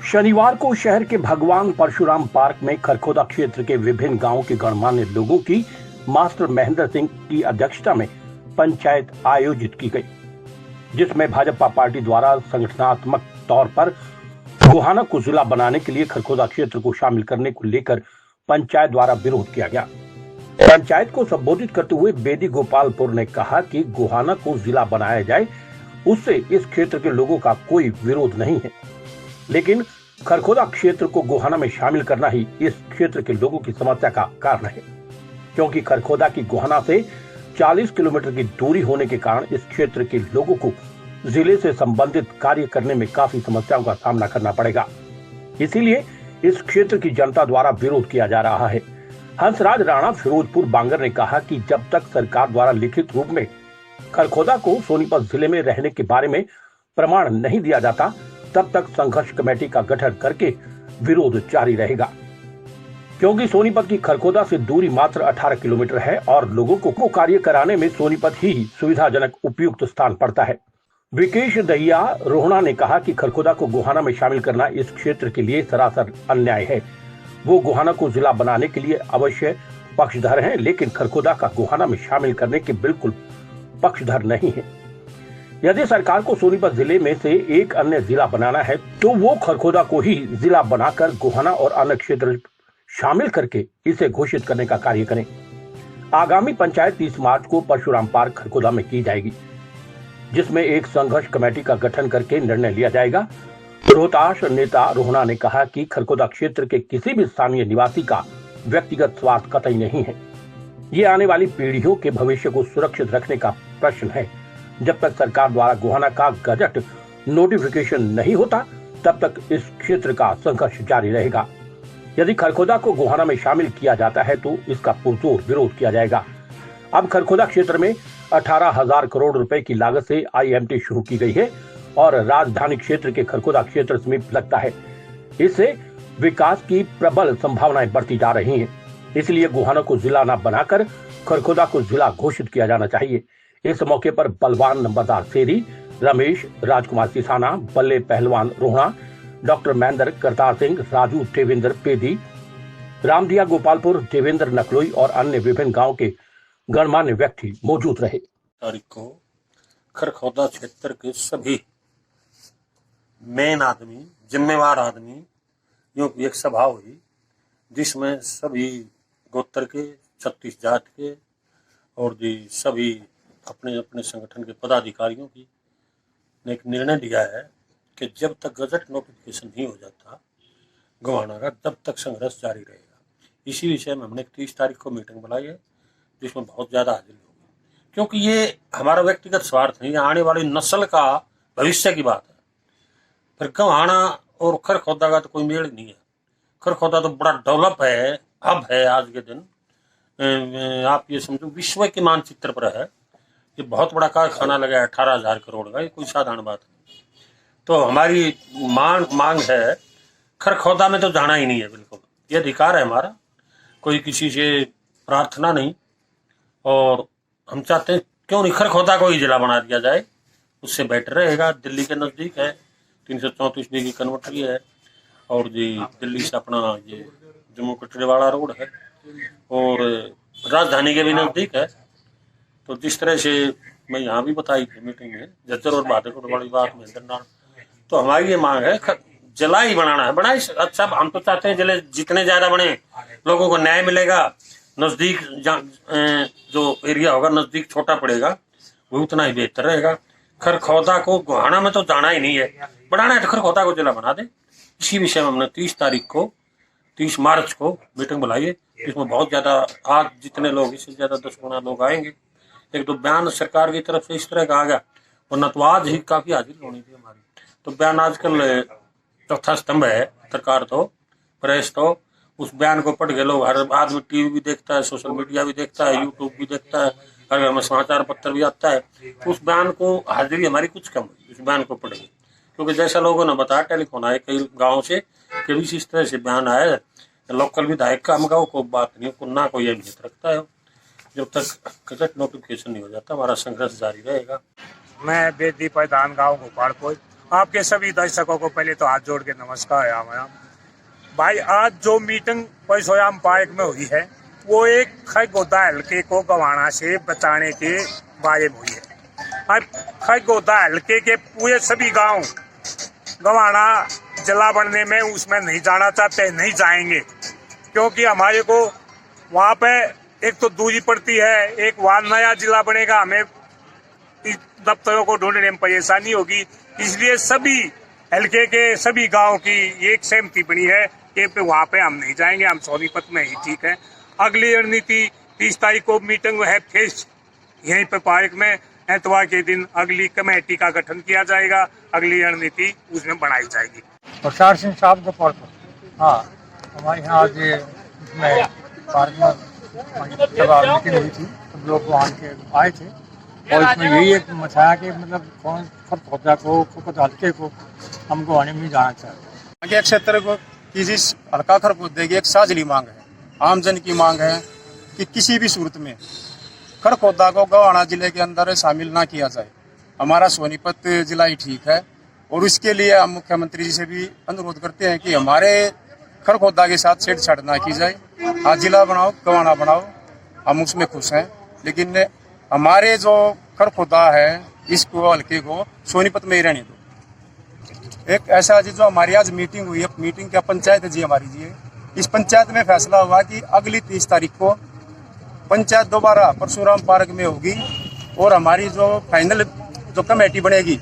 शनिवार को शहर के भगवान परशुराम पार्क में खरखोदा क्षेत्र के विभिन्न गांवों के गणमान्य लोगों की मास्टर महेंद्र सिंह की अध्यक्षता में पंचायत आयोजित की गई, जिसमें भाजपा पार्टी द्वारा संगठनात्मक तौर पर गोहाना को जिला बनाने के लिए खरखोदा क्षेत्र को शामिल करने को लेकर पंचायत द्वारा विरोध किया गया। पंचायत को संबोधित करते हुए बेदी गोपालपुर ने कहा कि गोहाना को जिला बनाया जाए, उससे इस क्षेत्र के लोगों का कोई विरोध नहीं है, लेकिन खरखोदा क्षेत्र को गोहाना में शामिल करना ही इस क्षेत्र के लोगों की समस्या का कारण है, क्योंकि खरखोदा की गोहाना से 40 किलोमीटर की दूरी होने के कारण इस क्षेत्र के लोगों को जिले से संबंधित कार्य करने में काफी समस्याओं का सामना करना पड़ेगा। इसीलिए इस क्षेत्र की जनता द्वारा विरोध किया जा रहा है। हंसराज राणा फिरोजपुर बांगर ने कहा कि जब तक सरकार द्वारा लिखित रूप में खरखोदा को सोनीपत जिले में रहने के बारे में प्रमाण नहीं दिया जाता, तब तक संघर्ष कमेटी का गठन करके विरोध जारी रहेगा, क्योंकि सोनीपत की खरखोदा से दूरी मात्र 18 किलोमीटर है और लोगों को कार्य कराने में सोनीपत ही सुविधाजनक उपयुक्त स्थान पड़ता है। विकेश दहिया रोहना ने कहा कि खरखोदा को गोहाना में शामिल करना इस क्षेत्र के लिए सरासर अन्याय है। वो गोहाना को जिला बनाने के लिए अवश्य पक्षधर हैं, लेकिन खरखोदा का गोहाना में शामिल करने के बिल्कुल पक्षधर नहीं है। यदि सरकार को सोनीपत जिले में से एक अन्य जिला बनाना है तो वो खरखोदा को ही जिला बनाकर गोहाना और अन्य क्षेत्र शामिल करके इसे घोषित करने का कार्य करें। आगामी पंचायत 30 मार्च को परशुराम पार्क खरखोदा में की जाएगी, जिसमें एक संघर्ष कमेटी का गठन करके निर्णय लिया जाएगा। रोहताश नेता रोहना ने कहा कि खरखोदा क्षेत्र के किसी भी स्थानीय निवासी का व्यक्तिगत स्वार्थ कतई नहीं है। ये आने वाली पीढ़ियों के भविष्य को सुरक्षित रखने का प्रश्न है। जब तक सरकार द्वारा गोहाना का गजट नोटिफिकेशन नहीं होता, तब तक इस क्षेत्र का संघर्ष जारी रहेगा। यदि खरखोदा को गोहाना में शामिल किया जाता है तो इसका पुरजोर विरोध किया जाएगा। अब खरखोदा क्षेत्र में 18,000 करोड़ रुपए की लागत से IMT शुरू की गई है और राजधानी क्षेत्र के खरखोदा क्षेत्र समीप लगता है। इससे विकास की प्रबल संभावनाएं बढ़ती जा रही हैं। इसलिए गोहाना को जिला न बनाकर खरखोदा को जिला घोषित किया जाना चाहिए। इस मौके पर बलवान नंबरदार सेरी, रमेश, राजकुमार सिसाना, बल्ले पहलवान रोहना, डॉक्टर महेंद्र करतार सिंह, राजू देवेंद्र पेदी, रामदिया गोपालपुर, देवेंद्र नकलोई और अन्य विभिन्न गांव के गणमान्य व्यक्ति मौजूद रहे। तारीख को खरखोदा क्षेत्र के सभी मेन आदमी, जिम्मेवार आदमी यूं एक सभा हुई, जिसमें सभी गोत्र के 36 जात के और सभी अपने अपने संगठन के पदाधिकारियों की ने एक निर्णय लिया है कि जब तक गजट नोटिफिकेशन नहीं हो जाता गोहाना का, तब तक संघर्ष जारी रहेगा। इसी विषय में हमने 30 तारीख को मीटिंग बुलाई है, जिसमें बहुत ज़्यादा हाजिरी होगी, क्योंकि ये हमारा व्यक्तिगत स्वार्थ नहीं है, आने वाली नस्ल का भविष्य की बात है। फिर गोहाना और खरखोदा का तो कोई मेल नहीं है। खरखोदा तो बड़ा डेवलप है, अब है आज के दिन आप ये समझो विश्व के मानचित्र पर है। ये बहुत बड़ा कारखाना लगा है 18,000 करोड़ का, ये कोई साधारण बात नहीं। तो हमारी मांग है, खरखोदा में तो जाना ही नहीं है बिल्कुल। ये अधिकार है हमारा, कोई किसी से प्रार्थना नहीं। और हम चाहते हैं क्यों नहीं खरखोदा को ही जिला बना दिया जाए, उससे बेटर रहेगा। दिल्ली के नज़दीक है, 334 की कन्वर्टरी है और दिल्ली से अपना ये जम्मू कटड़ेवाला रोड है और राजधानी के भी नज़दीक है। तो जिस तरह से मैं यहाँ भी बताई थी मीटिंग में, जज्जर और बहादुरपुर वाली बात में, तो हमारी ये मांग है जिला ही बनाना है। बनाए अच्छा, हम तो चाहते हैं जिले जितने ज्यादा बने लोगों को न्याय मिलेगा। नजदीक जो एरिया होगा नजदीक छोटा पड़ेगा, वो उतना ही बेहतर रहेगा। खरखोदा को गोहाना में तो जाना ही नहीं है, बनाना है तो खरखोदा को जिला बना दे। इसी विषय में हमने 30 मार्च को मीटिंग बुलाई है, इसमें बहुत ज्यादा, आज जितने लोग इससे ज्यादा 10 गुना लोग आएंगे। एक तो बयान सरकार की तरफ से इस तरह का आ गया, वरना तो आज ही काफी हाजिरी होनी थी हमारी। तो बयान आजकल चौथा स्तंभ है सरकार, तो प्रेस तो उस बयान को पढ़ के लोग, हर आदमी टीवी भी देखता है, सोशल मीडिया भी देखता है, यूट्यूब भी देखता है, हर घर में समाचार पत्र भी आता है। उस बयान को हाजिरी हमारी कुछ कम हुई उस बयान को पढ़ के, क्योंकि जैसा लोगों ने बताया टेलीफोन आए कई गाँव से कि भी इस तरह से बयान आया। लोकल विधायक का हम गाँव को बात नहीं, ना कोई अहमियत रखता है। जब तक गजट नोटिफिकेशन नहीं हो जाता हमारा संघर्ष जारी रहेगा। मैं बेदी प्रधान गाँव गोपालपुर आपके सभी दर्शकों को पहले तो हाथ जोड़ के नमस्कार है भाई। आज जो मीटिंग परशुराम पार्क में हुई है वो एक खरगोदा हल्के को गवाना से बचाने के बारे में हुई है। अब खरगोदा हल्के के पूरे सभी गांव गवाना जिला बनने में उसमें नहीं जाना चाहते, नहीं जाएंगे, क्योंकि हमारे को वहाँ पे एक तो दूरी पड़ती है, एक वहाँ नया जिला बनेगा, हमें दफ्तरों को ढूंढने में परेशानी होगी। इसलिए सभी हल्के के सभी गांव की एक सहमति बनी है कि वहाँ पे हम नहीं जाएंगे, हम सोनीपत में ही ठीक है। अगली रणनीति 30 तारीख को मीटिंग है फिर यहीं पे पार्क में, एतवार के दिन अगली कमेटी का गठन किया जाएगा, अगली रणनीति उसमें बनाई जाएगी। प्रसार सिंह साहब का पार्क, हाँ हमारे यहाँ आज इसमें पार्क में मीटिंग हुई थी, सब लोग वहाँ के आए थे और इसमें यही एक मचाया कि मतलब कौन खरखोदा को हल्के को हमको आने में जाना चाहिए। आगे क्षेत्र को किसी हल्का खरखोदे की एक साझली मांग है, आमजन की मांग है कि किसी भी सूरत में खरखोदा को गवाना जिले के अंदर शामिल ना किया जाए। हमारा सोनीपत जिला ही ठीक है और इसके लिए हम मुख्यमंत्री जी से भी अनुरोध करते हैं कि हमारे खरखोदा के साथ छेड़छाड़ ना की जाए। हाँ, जिला बनाओ, गवाना बनाओ, हम उसमें खुश हैं, लेकिन हमारे जो खरखोदा है इसको हल्के को सोनीपत में ही रहने दो। एक ऐसा जी जो हमारी आज मीटिंग हुई है, मीटिंग क्या पंचायत है जी हमारी जी, इस पंचायत में फैसला हुआ कि अगली 30 तारीख को पंचायत दोबारा परशुराम पार्क में होगी और हमारी जो फाइनल जो कमेटी बनेगी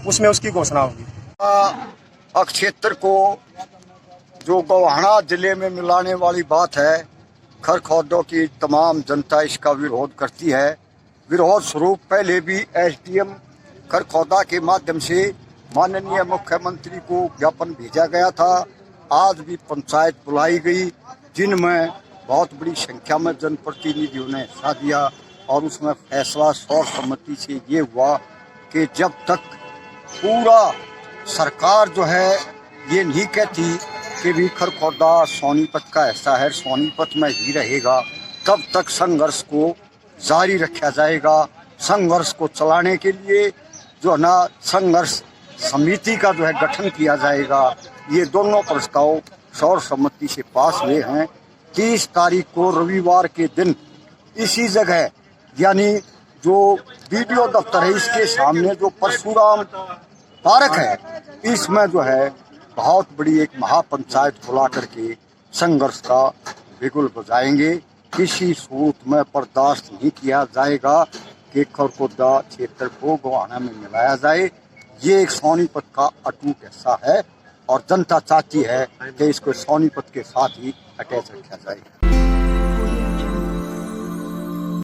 उसमें उसकी घोषणा होगी। क्षेत्र को जो गोहाना जिले में मिलाने वाली बात है, खरखोदों की तमाम जनता इसका विरोध करती है। विरोध स्वरूप पहले भी एसडीएम खरखोदा के माध्यम से माननीय मुख्यमंत्री को ज्ञापन भेजा गया था। आज भी पंचायत बुलाई गई जिनमें बहुत बड़ी संख्या में जनप्रतिनिधियों ने हिस्सा दिया और उसमें फैसला सर्वसम्मति से ये हुआ कि जब तक पूरा सरकार जो है ये नहीं कहती कि भी खरखोदा सोनीपत का हिस्सा है, सोनीपत में ही रहेगा, तब तक संघर्ष को जारी रखा जाएगा। संघर्ष को चलाने के लिए जो है ना संघर्ष समिति का जो है गठन किया जाएगा। ये दोनों प्रस्ताव सर्वसम्मति से पास हुए हैं। 30 तारीख को रविवार के दिन इसी जगह यानी जो बीडीओ दफ्तर है इसके सामने जो परशुराम पार्क है इसमें जो है बहुत बड़ी एक महापंचायत बुला करके संघर्ष का बिगुल बजाएंगे। किसी सूरत में बर्दाश्त नहीं किया जाएगा कि खरखोदा क्षेत्र को गोहाना में मिलाया जाए। ये एक सोनीपत का अटूट हिस्सा है और जनता चाहती है कि इसको सोनीपत के साथ ही अटैच रखा जाए।